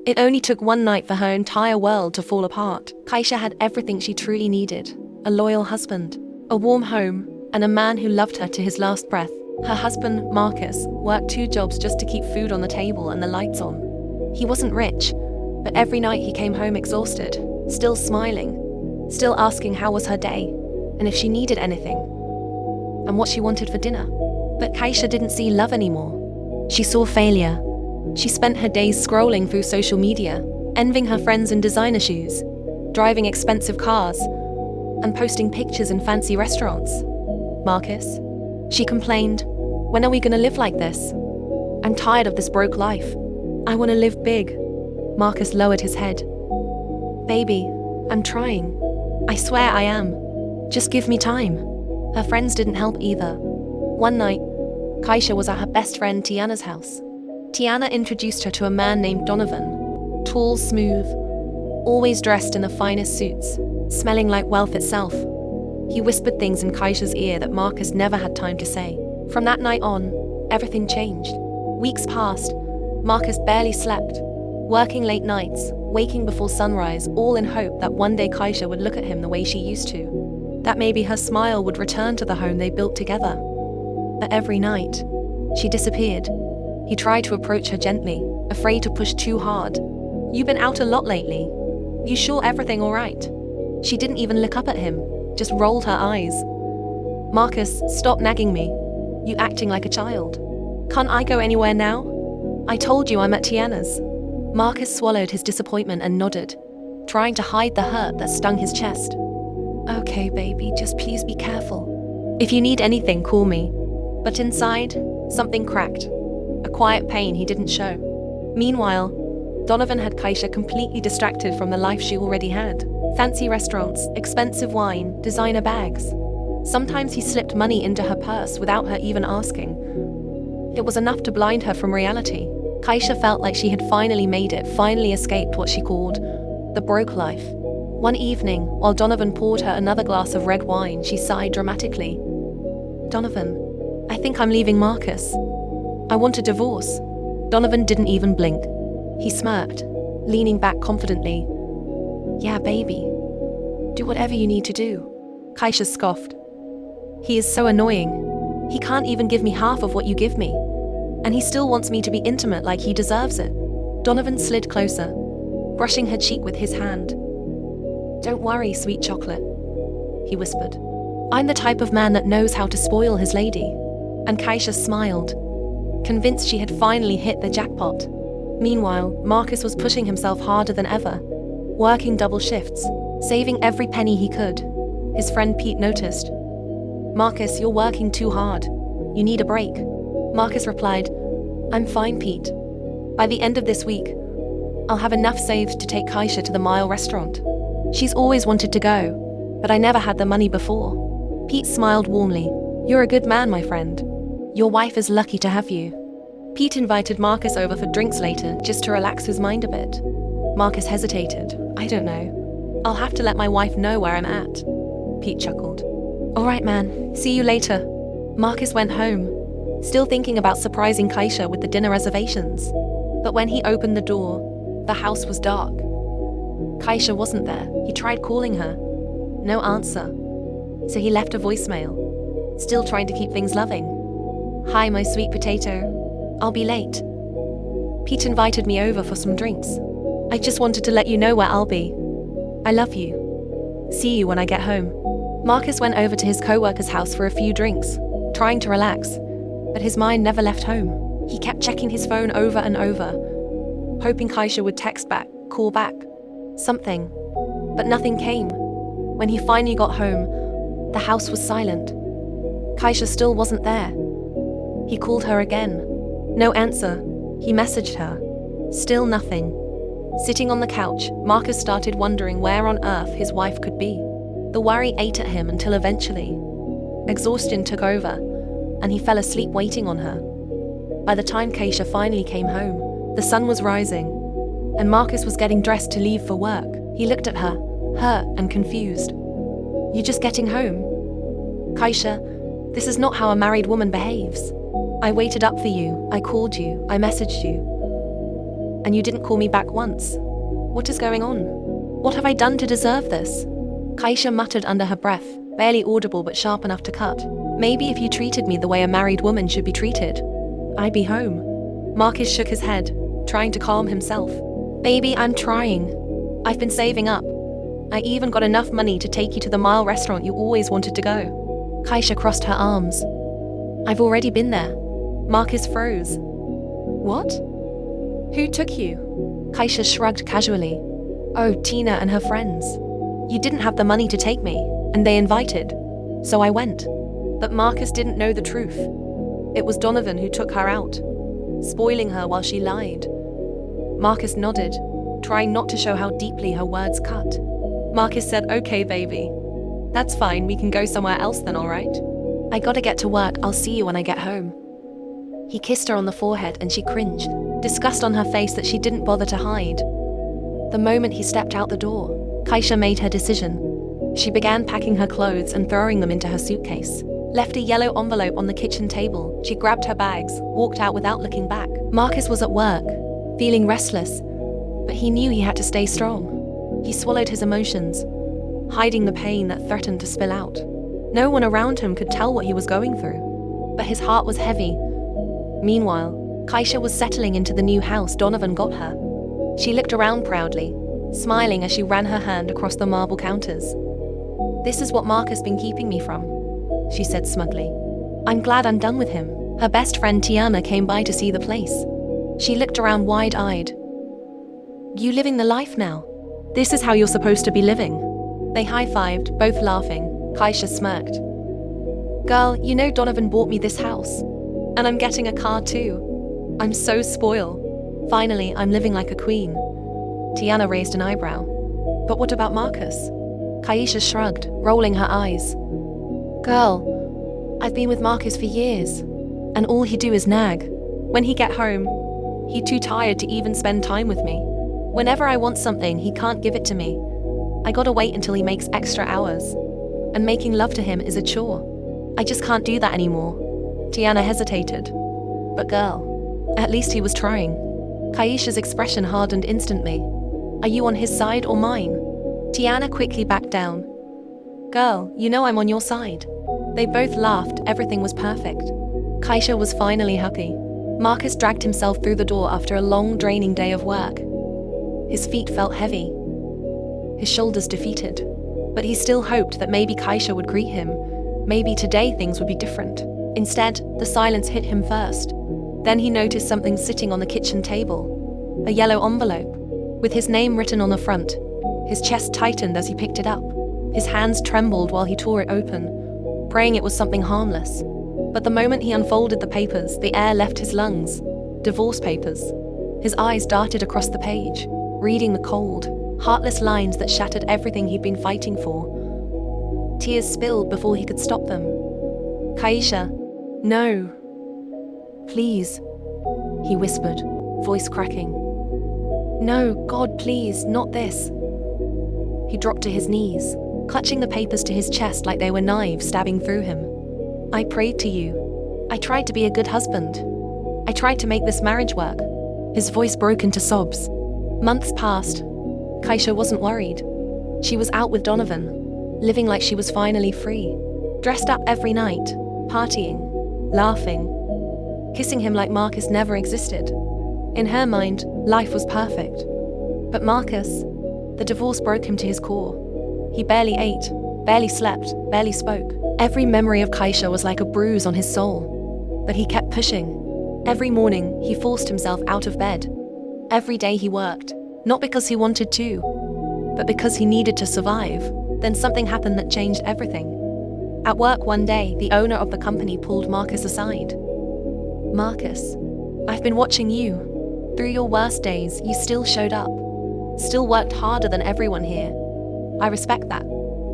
It only took one night for her entire world to fall apart. Kaisha had everything she truly needed: a loyal husband, a warm home, and a man who loved her to his last breath. Her husband, Marcus, worked 2 jobs just to keep food on the table and the lights on. He wasn't rich, but every night he came home exhausted, still smiling, still asking how was her day, and if she needed anything, and what she wanted for dinner. But Kaisha didn't see love anymore. She saw failure. She spent her days scrolling through social media, envying her friends in designer shoes, driving expensive cars, and posting pictures in fancy restaurants. Marcus, she complained, when are we gonna live like this? I'm tired of this broke life. I wanna live big. Marcus lowered his head. Baby, I'm trying. I swear I am. Just give me time. Her friends didn't help either. One night, Kaisha was at her best friend Tiana's house. Tiana introduced her to a man named Donovan. Tall, smooth, always dressed in the finest suits, smelling like wealth itself. He whispered things in Kaisha's ear that Marcus never had time to say. From that night on, everything changed. Weeks passed. Marcus barely slept, working late nights, waking before sunrise, all in hope that one day Kaisha would look at him the way she used to. That maybe her smile would return to the home they built together. But every night, she disappeared. He tried to approach her gently, afraid to push too hard. You've been out a lot lately. You sure everything all right? She didn't even look up at him, just rolled her eyes. Marcus, stop nagging me. You acting like a child. Can't I go anywhere now? I told you I'm at Tiana's. Marcus swallowed his disappointment and nodded, trying to hide the hurt that stung his chest. Okay, baby, just please be careful. If you need anything, call me. But inside, something cracked. A quiet pain he didn't show. Meanwhile, Donovan had Kaisha completely distracted from the life she already had. Fancy restaurants, expensive wine, designer bags. Sometimes he slipped money into her purse without her even asking. It was enough to blind her from reality. Kaisha felt like she had finally made it, finally escaped what she called the broke life. One evening, while Donovan poured her another glass of red wine, she sighed dramatically. Donovan, I think I'm leaving Marcus. I want a divorce. Donovan didn't even blink. He smirked, leaning back confidently. Yeah, baby. Do whatever you need to do. Kaisha scoffed. He is so annoying. He can't even give me half of what you give me. And he still wants me to be intimate like he deserves it. Donovan slid closer, brushing her cheek with his hand. Don't worry, sweet chocolate, he whispered. I'm the type of man that knows how to spoil his lady. And Kaisha smiled, convinced she had finally hit the jackpot. Meanwhile, Marcus was pushing himself harder than ever, working double shifts, saving every penny he could. His friend Pete noticed. Marcus, you're working too hard. You need a break. Marcus replied, I'm fine, Pete. By the end of this week, I'll have enough saved to take Kaisha to the Mile restaurant. She's always wanted to go, but I never had the money before. Pete smiled warmly. You're a good man, my friend. Your wife is lucky to have you. Pete invited Marcus over for drinks later, just to relax his mind a bit. Marcus hesitated. I don't know. I'll have to let my wife know where I'm at. Pete chuckled. All right, man. See you later. Marcus went home, still thinking about surprising Kaisha with the dinner reservations. But when he opened the door, the house was dark. Kaisha wasn't there. He tried calling her. No answer. So he left a voicemail, still trying to keep things loving. Hi, my sweet potato. I'll be late. Pete invited me over for some drinks. I just wanted to let you know where I'll be. I love you. See you when I get home. Marcus went over to his co-worker's house for a few drinks, trying to relax, but his mind never left home. He kept checking his phone over and over, hoping Kaisha would text back, call back, something. But nothing came. When he finally got home, the house was silent. Kaisha still wasn't there. He called her again. No answer. He messaged her. Still nothing. Sitting on the couch, Marcus started wondering where on earth his wife could be. The worry ate at him until eventually, exhaustion took over, and he fell asleep waiting on her. By the time Kaisha finally came home, the sun was rising, and Marcus was getting dressed to leave for work. He looked at her, hurt and confused. You just getting home? Kaisha, this is not how a married woman behaves. I waited up for you, I called you, I messaged you. and you didn't call me back once. What is going on? What have I done to deserve this? Kaisha muttered under her breath, barely audible but sharp enough to cut. Maybe if you treated me the way a married woman should be treated, I'd be home. Marcus shook his head, trying to calm himself. Baby, I'm trying. I've been saving up. I even got enough money to take you to the Mile restaurant you always wanted to go. Kaisha crossed her arms. I've already been there. Marcus froze. What? Who took you? Kaisha shrugged casually. Oh, Tina and her friends. You didn't have the money to take me, and they invited. So I went. But Marcus didn't know the truth. It was Donovan who took her out, spoiling her while she lied. Marcus nodded, trying not to show how deeply her words cut. Marcus said, okay, baby. That's fine, we can go somewhere else then, alright? I gotta get to work, I'll see you when I get home. He kissed her on the forehead and she cringed, disgust on her face that she didn't bother to hide. The moment he stepped out the door, Kaisha made her decision. She began packing her clothes and throwing them into her suitcase. Left a yellow envelope on the kitchen table. She grabbed her bags, walked out without looking back. Marcus was at work, feeling restless, but he knew he had to stay strong. He swallowed his emotions, hiding the pain that threatened to spill out. No one around him could tell what he was going through, but his heart was heavy. Meanwhile, Kaisha was settling into the new house Donovan got her. She looked around proudly, smiling as she ran her hand across the marble counters. This is what Marcus been keeping me from, she said smugly. I'm glad I'm done with him. Her best friend Tiana came by to see the place. She looked around wide-eyed. You living the life now? This is how you're supposed to be living. They high-fived, both laughing. Kaisha smirked. Girl, you know Donovan bought me this house. And I'm getting a car too. I'm so spoiled. Finally, I'm living like a queen. Tiana raised an eyebrow. But what about Marcus? Kaisha shrugged, rolling her eyes. Girl, I've been with Marcus for years, and all he do is nag. When he get home, he too tired to even spend time with me. Whenever I want something, he can't give it to me. I gotta wait until he makes extra hours. And making love to him is a chore. I just can't do that anymore. Tiana hesitated. But girl, at least he was trying. Kaisha's expression hardened instantly. Are you on his side or mine? Tiana quickly backed down. Girl, you know I'm on your side. They both laughed, everything was perfect. Kaisha was finally happy. Marcus dragged himself through the door after a long, draining day of work. His feet felt heavy, his shoulders defeated. But he still hoped that maybe Kaisha would greet him. Maybe today things would be different. Instead, the silence hit him first. Then he noticed something sitting on the kitchen table. A yellow envelope, with his name written on the front. His chest tightened as he picked it up. His hands trembled while he tore it open, praying it was something harmless. But the moment he unfolded the papers, the air left his lungs. Divorce papers. His eyes darted across the page, reading the cold, heartless lines that shattered everything he'd been fighting for. Tears spilled before he could stop them. Kaisha, no. Please, he whispered, voice cracking. No, God, please, not this. He dropped to his knees, clutching the papers to his chest like they were knives stabbing through him. I prayed to you. I tried to be a good husband. I tried to make this marriage work. His voice broke into sobs. Months passed. Kaisha wasn't worried. She was out with Donovan, living like she was finally free. Dressed up every night, partying, laughing, kissing him like Marcus never existed. In her mind, life was perfect. But Marcus, the divorce broke him to his core. He barely ate, barely slept, barely spoke. Every memory of Kaisha was like a bruise on his soul. But he kept pushing. Every morning, he forced himself out of bed. Every day he worked, not because he wanted to, but because he needed to survive. Then something happened that changed everything. At work one day, the owner of the company pulled Marcus aside. Marcus, I've been watching you. Through your worst days, you still showed up. Still worked harder than everyone here. I respect that.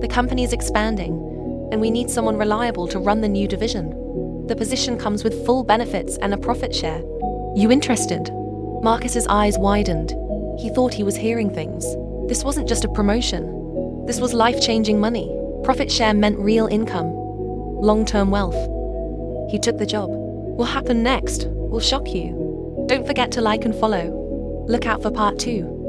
The company is expanding, and we need someone reliable to run the new division. The position comes with full benefits and a profit share. You interested? Marcus's eyes widened. He thought he was hearing things. This wasn't just a promotion. This was life-changing money. Profit share meant real income, long-term wealth. He took the job. What happened next will shock you. Don't forget to like and follow. Look out for part 2.